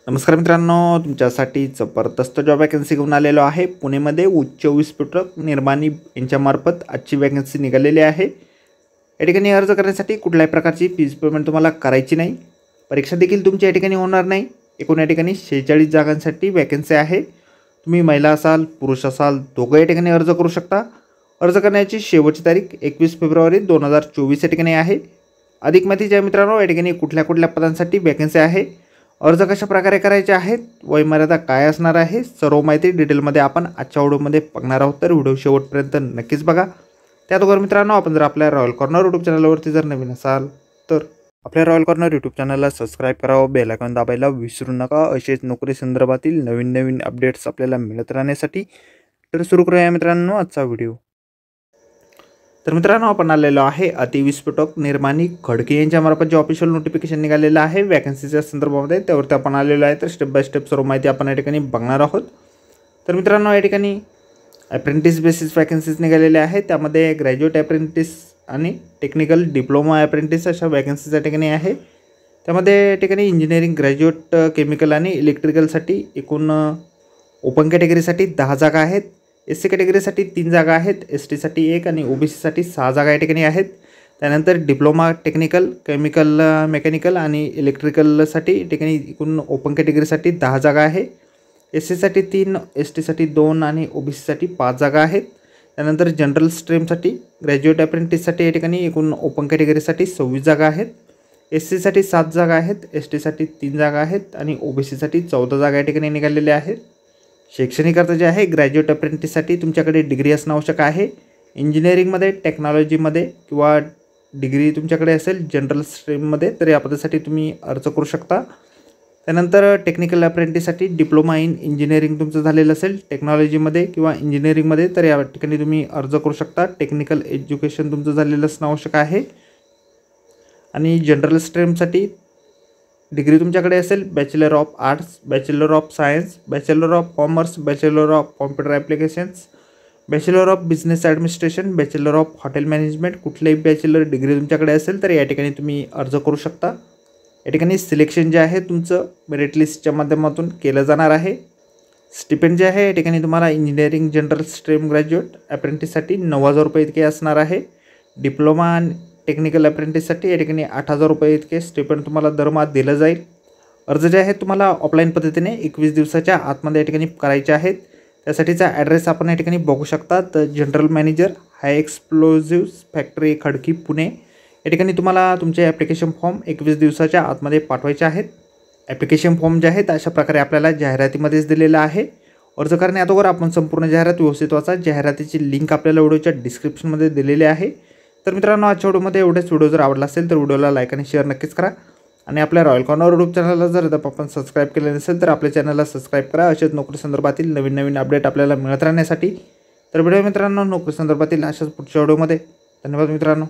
नमस्कार मित्रांनो, तुमच्यासाठी जबरदस्त जॉब वॅकन्सी घेऊन आलेलो आहे। पुणेमध्ये उच्च विस्फोटक निर्माणी यांच्यामार्फत आजची वॅकन्सी निघालेली आहे। या ठिकाणी अर्ज करण्यासाठी कुठल्याही प्रकारची फीज पेमेंट तुम्हाला करायची नाही। परीक्षा देखील तुमच्या या ठिकाणी होणार नाही। एकूण या ठिकाणी 46 जागांसाठी वॅकन्सी आहे। तुम्ही महिला असाल पुरुष असाल दोघं या ठिकाणी अर्ज करू शकता। अर्ज करण्याची शेवटची तारीख 21 फेब्रुवारी 2024 या ठिकाणी आहे। अधिक माहिती ज्या मित्रांनो, या ठिकाणी कुठल्या पदांसाठी वॅकन्सी आहे, अर्ज कशा प्रकारे करायचे आहेत, वयमर्यादा काय असणार आहे, सर्व माहिती डिटेलमध्ये आपण आजच्या व्हिडिओमध्ये बघणार आहोत। तर व्हिडिओ शेवटपर्यंत नक्कीच बघा। त्याचबरोबर मित्रांनो, आपण जर आपल्या रॉयल कॉर्नर यूट्यूब चॅनलवरती जर नवीन असाल तर आपल्या रॉयल कॉर्नर यूट्यूब चॅनलला सबस्क्राईब करावं, बेल आयकॉन दाबायला विसरू नका। असेच नोकरी संदर्भातील नवीन अपडेट्स आपल्याला मिळत राहण्यासाठी। तर सुरू करूया मित्रांनो आजचा व्हिडिओ। तर मित्रांनो, आपण आलेलो आहे अतिविस्फोटक निर्माणी खडके यांच्यामार्फत जे ऑफिशियल नोटिफिकेशन निघालेलं आहे वॅकन्सीच्या संदर्भामध्ये, त्यावरती आपण आलेलो आहे। तर स्टेप बाय स्टेप सर्व माहिती आपण या ठिकाणी बघणार आहोत। तर मित्रांनो, या ठिकाणी अप्रेंटिस बेसिस वॅकन्सीज निघालेल्या आहेत। त्यामध्ये ग्रॅज्युएट अप्रेंटिस आणि टेक्निकल डिप्लोमा अप्रेंटिस अशा वॅकन्सीज या ठिकाणी आहे। त्यामध्ये या ठिकाणी इंजिनिअरिंग ग्रॅज्युएट केमिकल आणि इलेक्ट्रिकलसाठी एकूण ओपन कॅटेगरीसाठी 10 जागा आहेत। SC कॅटेगरीसाठी 3 जागा आहेत, ST साठी 1 आणि OBC साठी 6 जागा या ठिकाणी आहेत। त्यानंतर डिप्लोमा टेक्निकल केमिकल मेकॅनिकल आणि इलेक्ट्रिकलसाठी या ठिकाणी एकूण ओपन कॅटेगरीसाठी 10 जागा आहे। SC साठी 3, ST साठी 2 आणि OBC साठी 5 जागा आहेत। त्यानंतर जनरल स्ट्रीमसाठी ग्रॅज्युएट अप्रेंटिससाठी या ठिकाणी एकूण ओपन कॅटेगरीसाठी 26 जागा आहेत। SC साठी 7 जागा आहेत, ST साठी 3 जागा आहेत आणि OBC साठी 14 जागा या ठिकाणी निघालेल्या आहेत। शैक्षणिक अर्ज जे आहे, ग्रॅज्युएट अप्रेंटिससाठी तुमच्याकडे डिग्री असणं आवश्यक आहे। इंजिनिअरिंगमध्ये, टेक्नॉलॉजीमध्ये किंवा डिग्री तुमच्याकडे असेल जनरल स्ट्रीममध्ये, तर या पदासाठी तुम्ही अर्ज करू शकता। त्यानंतर टेक्निकल अप्रेंटिससाठी डिप्लोमा इन इंजिनिअरिंग तुमचं झालेलं असेल टेक्नॉलॉजीमध्ये किंवा इंजिनिअरिंगमध्ये, तर या ठिकाणी तुम्ही अर्ज करू शकता। टेक्निकल एज्युकेशन तुमचं झालेलं असणं आवश्यक आहे। आणि जनरल स्ट्रीमसाठी डिग्री तुमच्याकडे असेल bachelor of arts, bachelor of science, bachelor of commerce, bachelor of computer applications, bachelor of business administration, bachelor of hotel management, कुठल्याही बॅचलर डिग्री तुमच्याकडे असेल तर या ठिकाणी तुम्ही अर्ज करू शकता। या ठिकाणी सिलेक्शन जे आहे तुमचं मेरिट लिस्टच्या माध्यमातून केलं जाणार आहे। स्टिपेंड जे आहे या ठिकाणी तुम्हाला इंजिनिअरिंग जनरल स्ट्रीम ग्रॅज्युएट अप्रेंटिससाठी 9000 रुपये इतके असणार आहे। डिप्लोमा आणि टेक्निकल अप्रेंटिससाठी या ठिकाणी 8000 रुपये इतके स्टिपेंड तुम्हाला दरमहा दिलं जाईल। अर्ज जे आहे तुम्हाला ऑफलाईन पद्धतीने 21 दिवसाच्या आतमध्ये या ठिकाणी करायचे आहेत। त्यासाठीचा ॲड्रेस आपण या ठिकाणी बघू शकता। तर जनरल मॅनेजर, हाय एक्सप्लोजिव्स फॅक्टरी, खडकी, पुणे या ठिकाणी तुम्हाला तुमचे ॲप्लिकेशन फॉर्म 21 दिवसाच्या आतमध्ये पाठवायचे आहेत। ॲप्लिकेशन फॉर्म जे आहेत अशा प्रकारे आपल्याला जाहिरातीमध्येच दिलेला आहे। अर्ज करण्याअगोदर आपण संपूर्ण जाहिरात व्यवस्थित वाचा। जाहिरातीची लिंक आपल्याला व्हिडिओच्या डिस्क्रिप्शनमध्ये दिलेली आहे। तर मित्रांनो, आजच्या व्हिडिओमध्ये एवढेच। व्हिडिओ जर आवडला असेल तर व्हिडिओला लाईक आणि शेअर नक्कीच करा। आणि आपल्या रॉयल कॉर्नर यूट्यूब चॅनलला जर आपण सबस्क्राईब केले नसेल तर आपल्या चॅनलला सबस्क्राईब करा। अशाच नोकरी संदर्भातील नवीन अपडेट आपल्याला मिळत राहण्यासाठी। तर व्हिडिओ मित्रांनो, नोकरी संदर्भातील अशाच पुढच्या व्हिडिओमध्ये। धन्यवाद मित्रांनो।